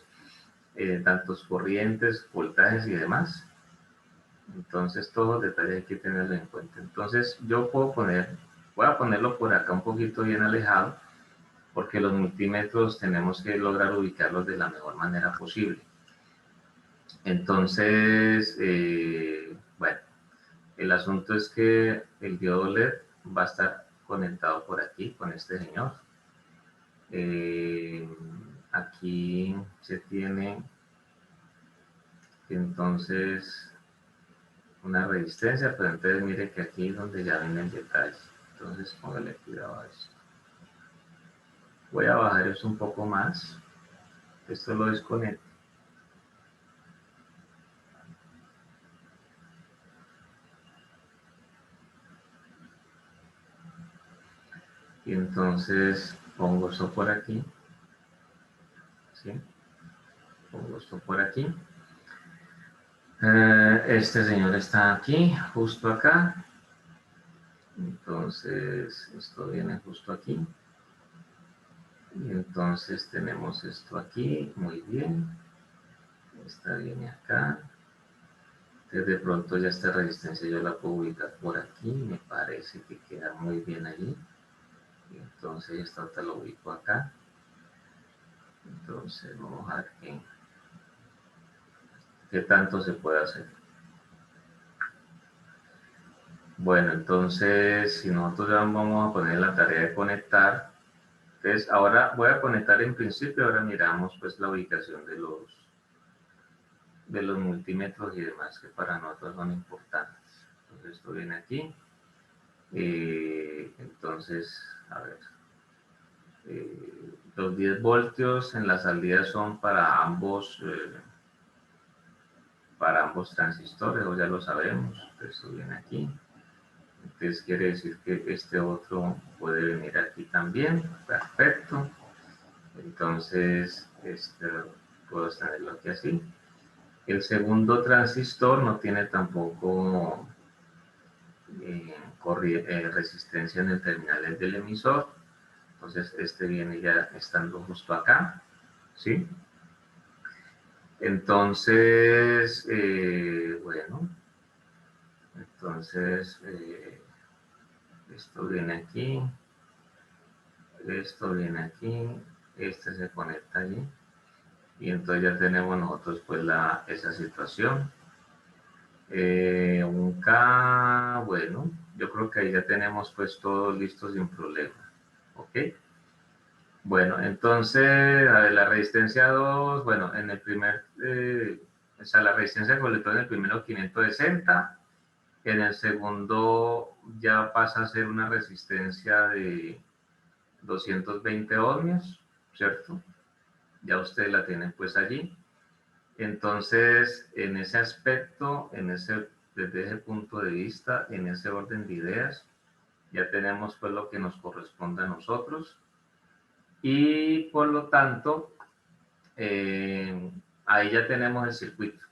tantos corrientes, voltajes y demás, entonces todos los detalles hay que tenerlo en cuenta. Entonces yo voy a ponerlo por acá un poquito bien alejado, porque los multímetros tenemos que lograr ubicarlos de la mejor manera posible. Entonces, bueno, el asunto es que el diodo LED va a estar conectado por aquí con este señor. Aquí se tiene entonces una resistencia, pero entonces mire que aquí es donde ya viene el detalle. Entonces póngale cuidado a esto. Voy a bajar eso un poco más. Esto lo desconecto. Y entonces pongo esto por aquí. ¿Sí? Pongo esto por aquí. Este señor está aquí, justo acá. Entonces esto viene justo aquí. Y entonces tenemos esto aquí. Muy bien. Esta viene acá. Entonces de pronto ya esta resistencia yo la puedo ubicar por aquí. Me parece que queda muy bien allí. Y entonces esta otra lo ubico acá. Entonces vamos a ver qué tanto se puede hacer. Bueno, entonces si nosotros ya vamos a poner la tarea de conectar, entonces ahora voy a conectar en principio, ahora miramos pues la ubicación de los multímetros y demás que para nosotros son importantes. Entonces esto viene aquí, entonces a ver, los 10 voltios en la salida son para ambos transistores, o ya lo sabemos, esto viene aquí. Entonces quiere decir que este otro puede venir aquí también, perfecto. Entonces, puedo tenerlo aquí así. El segundo transistor no tiene tampoco resistencia en el terminal del emisor. Entonces, este viene ya estando justo acá, ¿sí? Entonces, bueno, entonces, esto viene aquí, esto viene aquí, este se conecta allí. Y entonces ya tenemos nosotros pues esa situación. Un K, bueno, yo creo que ahí ya tenemos pues todo listo sin problema. ¿Ok? Bueno, entonces, a ver, la resistencia 2, bueno, en el primer, o sea, la resistencia colector en el primero 560, en el segundo ya pasa a ser una resistencia de 220 ohmios, ¿cierto? Ya ustedes la tienen pues allí. Entonces, en ese aspecto, desde ese punto de vista, en ese orden de ideas, ya tenemos pues lo que nos corresponde a nosotros. Y por lo tanto, ahí ya tenemos el circuito.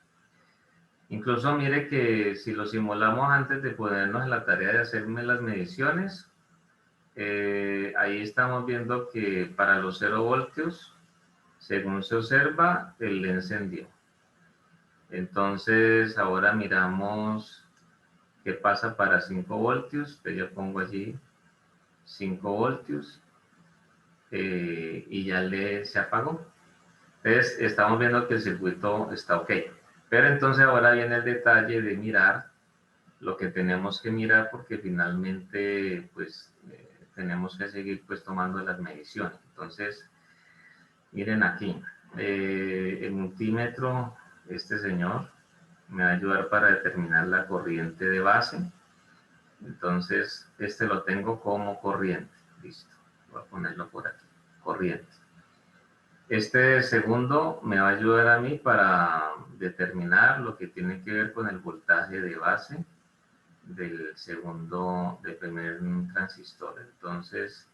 Incluso mire que si lo simulamos antes de ponernos en la tarea de hacerme las mediciones, ahí estamos viendo que para los 0 voltios, según se observa, él encendió. Entonces ahora miramos qué pasa para 5 voltios. Yo pongo allí 5 voltios y ya se apagó. Entonces estamos viendo que el circuito está ok. Pero entonces ahora viene el detalle de mirar lo que tenemos que mirar, porque finalmente pues tenemos que seguir pues tomando las mediciones. Entonces miren aquí, el multímetro, este señor me va a ayudar para determinar la corriente de base. Entonces este lo tengo como corriente, listo, voy a ponerlo por aquí, corriente. Este segundo me va a ayudar a mí para determinar lo que tiene que ver con el voltaje de base del primer transistor. Entonces,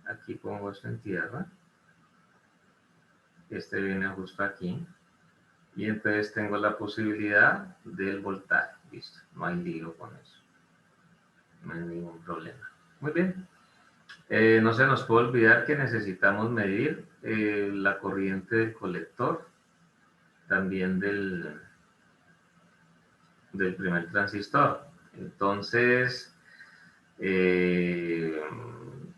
aquí pongo esto en tierra. Este viene justo aquí. Y entonces tengo la posibilidad del voltaje. Listo, no hay lío con eso. No hay ningún problema. Muy bien. No se nos puede olvidar que necesitamos medir la corriente del colector, también del primer transistor. Entonces,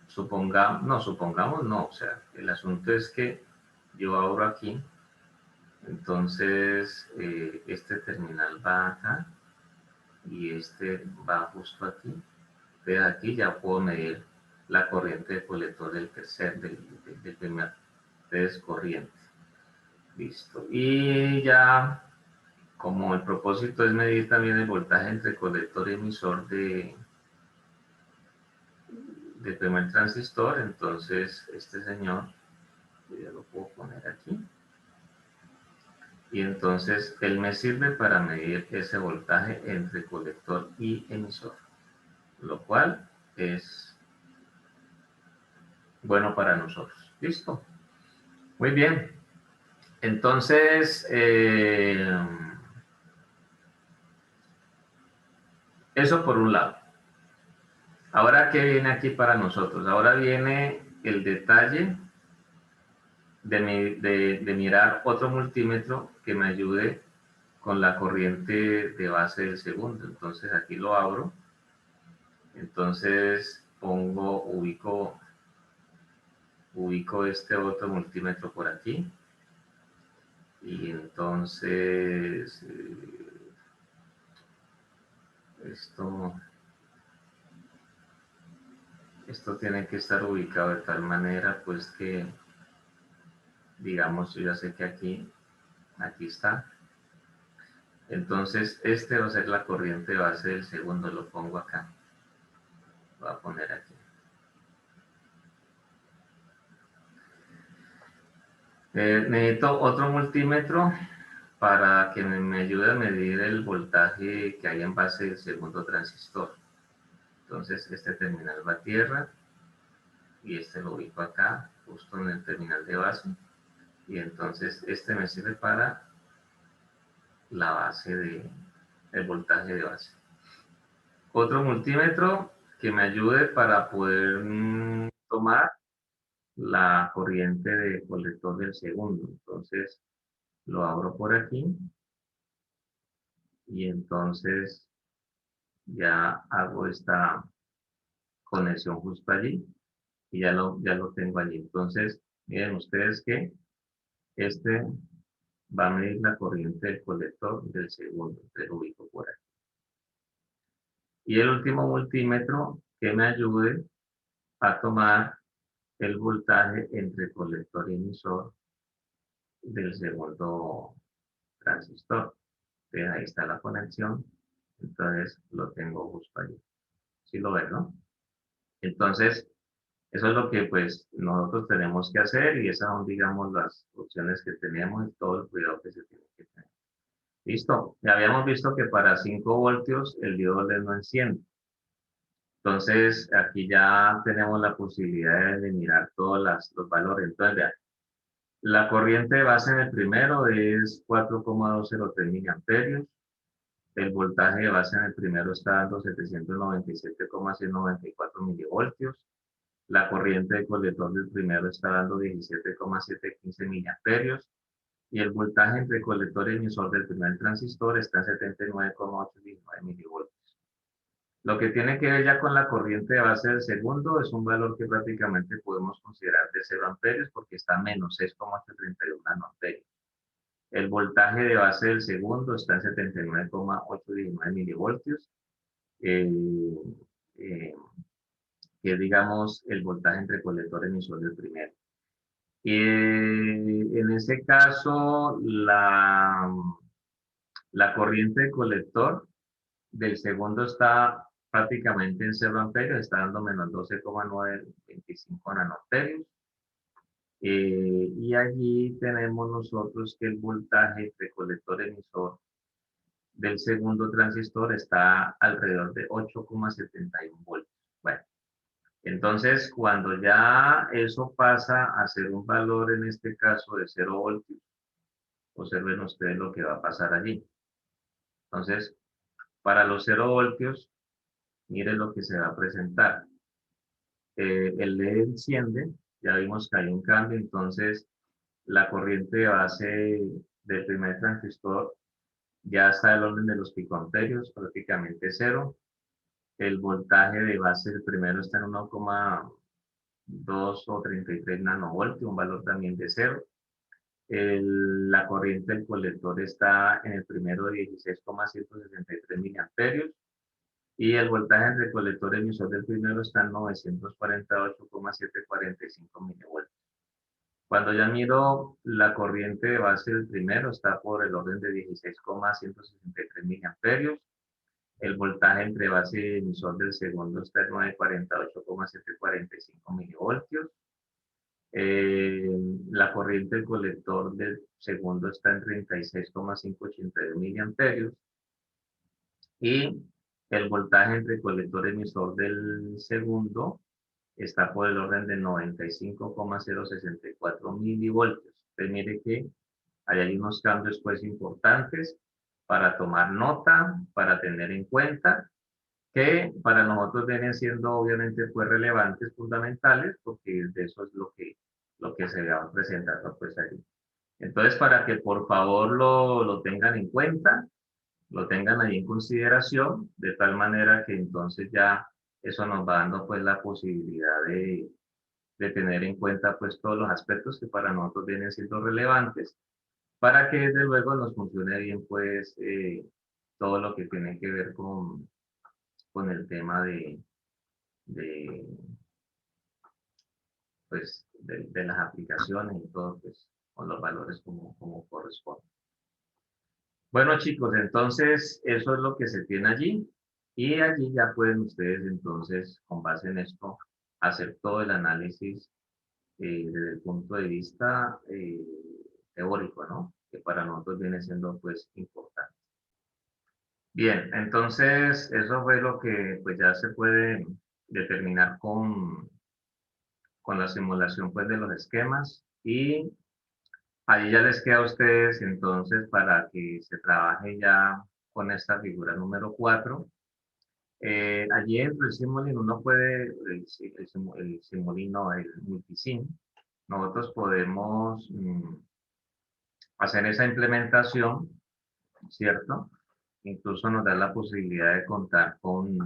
supongamos no, o sea, el asunto es que yo abro aquí, entonces este terminal va acá y este va justo aquí. Entonces aquí ya puedo medir la corriente de colector del primer. Entonces, corriente. Listo. Y ya, como el propósito es medir también el voltaje entre colector y emisor de primer transistor, entonces este señor, ya lo puedo poner aquí, y entonces él me sirve para medir ese voltaje entre colector y emisor, lo cual es bueno para nosotros. Listo. Muy bien. Entonces, eso por un lado. Ahora, ¿qué viene aquí para nosotros? Ahora viene el detalle de mirar otro multímetro que me ayude con la corriente de base del segundo. Entonces aquí lo abro. Entonces ubico este otro multímetro por aquí. Y entonces esto tiene que estar ubicado de tal manera pues que, digamos, yo ya sé que aquí está. Entonces este va a ser la corriente base del segundo, lo pongo acá. Lo voy a poner aquí. Necesito otro multímetro para que me ayude a medir el voltaje que hay en base del segundo transistor. Entonces este terminal va a tierra y este lo ubico acá, justo en el terminal de base. Y entonces este me sirve para la base el voltaje de base. Otro multímetro que me ayude para poder tomar la corriente de colector del segundo. Entonces lo abro por aquí y entonces ya hago esta conexión justo allí y ya lo tengo allí. Entonces, miren ustedes que este va a medir la corriente del colector del segundo, del ubico por aquí. Y el último multímetro que me ayude a tomar el voltaje entre colector y emisor del segundo transistor. Entonces, ahí está la conexión. Entonces lo tengo justo allí. ¿Sí lo ven, no? Entonces, eso es lo que pues nosotros tenemos que hacer y esas son, digamos, las opciones que tenemos y todo el cuidado que se tiene que tener. Listo. Ya habíamos visto que para 5 voltios el diodo LED no enciende. Entonces, aquí ya tenemos la posibilidad de mirar todos los valores. Entonces, vean, la corriente base en el primero es 4,203 miliamperios. El voltaje de base en el primero está dando 797,694 milivoltios. La corriente de colector del primero está dando 17,715 miliamperios. Y el voltaje entre colector y emisor del primer transistor está en 79,819 milivoltios. Lo que tiene que ver ya con la corriente de base del segundo es un valor que prácticamente podemos considerar de 0 amperios porque está a menos 6,831 nanoamperios. El voltaje de base del segundo está en 79,819 milivoltios, eh, eh, que es, digamos, el voltaje entre colector y emisor del primero. En ese caso, la corriente de colector del segundo está prácticamente en 0 amperios, está dando menos 12,925 nanoamperios. Y allí tenemos nosotros que el voltaje entre colector emisor del segundo transistor está alrededor de 8,71 voltios. Bueno, entonces cuando ya eso pasa a ser un valor en este caso de 0 voltios, observen ustedes lo que va a pasar allí. Entonces, para los 0 voltios, miren lo que se va a presentar. El LED enciende, ya vimos que hay un cambio, entonces la corriente de base del primer transistor ya está del orden de los picoamperios, prácticamente cero. El voltaje de base del primero está en 1,2 o 33 nanovoltios, un valor también de cero. La corriente del colector está en el primero de 16,163 miliamperios. Y el voltaje entre colector y emisor del primero está en 948,745 milivoltios. Cuando ya miro la corriente de base del primero, está por el orden de 16,163 miliamperios. El voltaje entre base y emisor del segundo está en 948,745 milivoltios. La corriente del colector del segundo está en 36,582 miliamperios. Y el voltaje entre colector y emisor del segundo está por el orden de 95,064 milivoltios. Entonces mire que hay unos cambios pues importantes para tomar nota, para tener en cuenta, que para nosotros vienen siendo obviamente pues relevantes, fundamentales, porque de eso es lo que se va presentando pues allí. Entonces, para que por favor lo tengan en cuenta, lo tengan ahí en consideración, de tal manera que entonces ya eso nos va dando pues la posibilidad de tener en cuenta pues todos los aspectos que para nosotros vienen siendo relevantes, para que desde luego nos funcione bien pues todo lo que tiene que ver con el tema de, pues, de las aplicaciones y todo, pues, con los valores como corresponde. Bueno, chicos, entonces eso es lo que se tiene allí. Y allí ya pueden ustedes entonces, con base en esto, hacer todo el análisis desde el punto de vista teórico, ¿no? Que para nosotros viene siendo pues importante. Bien, entonces eso fue lo que pues ya se puede determinar con la simulación pues de los esquemas, y ahí ya les queda a ustedes entonces para que se trabaje ya con esta figura número 4. Allí dentro del Simulink uno puede, el Simulino, el Multisim, nosotros podemos hacer esa implementación, ¿cierto? Incluso nos da la posibilidad de contar con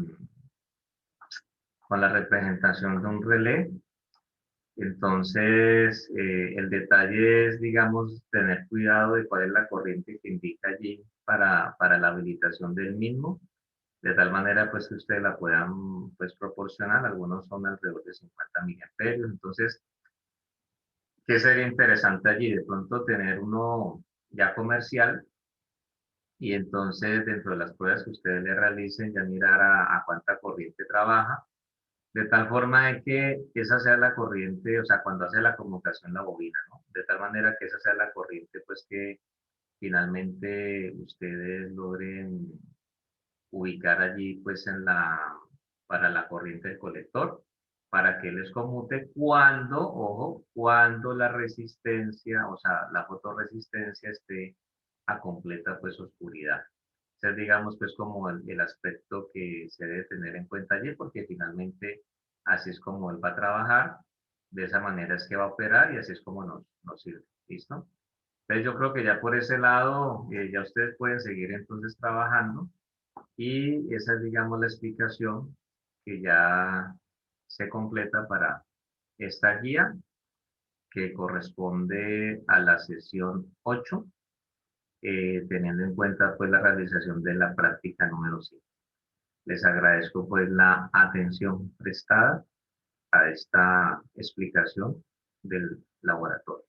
la representación de un relé. Entonces, el detalle es, digamos, tener cuidado de cuál es la corriente que indica allí para la habilitación del mismo, de tal manera pues que ustedes la puedan pues proporcionar. Algunos son alrededor de 50 miliamperios. Entonces, ¿qué sería interesante allí? De pronto tener uno ya comercial, y entonces dentro de las pruebas que ustedes le realicen ya mirar a cuánta corriente trabaja, de tal forma de que esa sea la corriente, o sea, cuando hace la conmutación la bobina, ¿no? De tal manera que esa sea la corriente, pues que finalmente ustedes logren ubicar allí, pues para la corriente del colector, para que les conmute cuando, ojo, cuando la resistencia, o sea, la fotorresistencia esté a completa, pues, oscuridad. Ese es, digamos, pues, como el aspecto que se debe tener en cuenta allí, porque finalmente así es como él va a trabajar, de esa manera es que va a operar y así es como nos sirve. ¿Listo? Entonces yo creo que ya por ese lado ya ustedes pueden seguir entonces trabajando, y esa es, digamos, la explicación que ya se completa para esta guía, que corresponde a la sesión 8, teniendo en cuenta pues la realización de la práctica número 5. Les agradezco pues la atención prestada a esta explicación del laboratorio.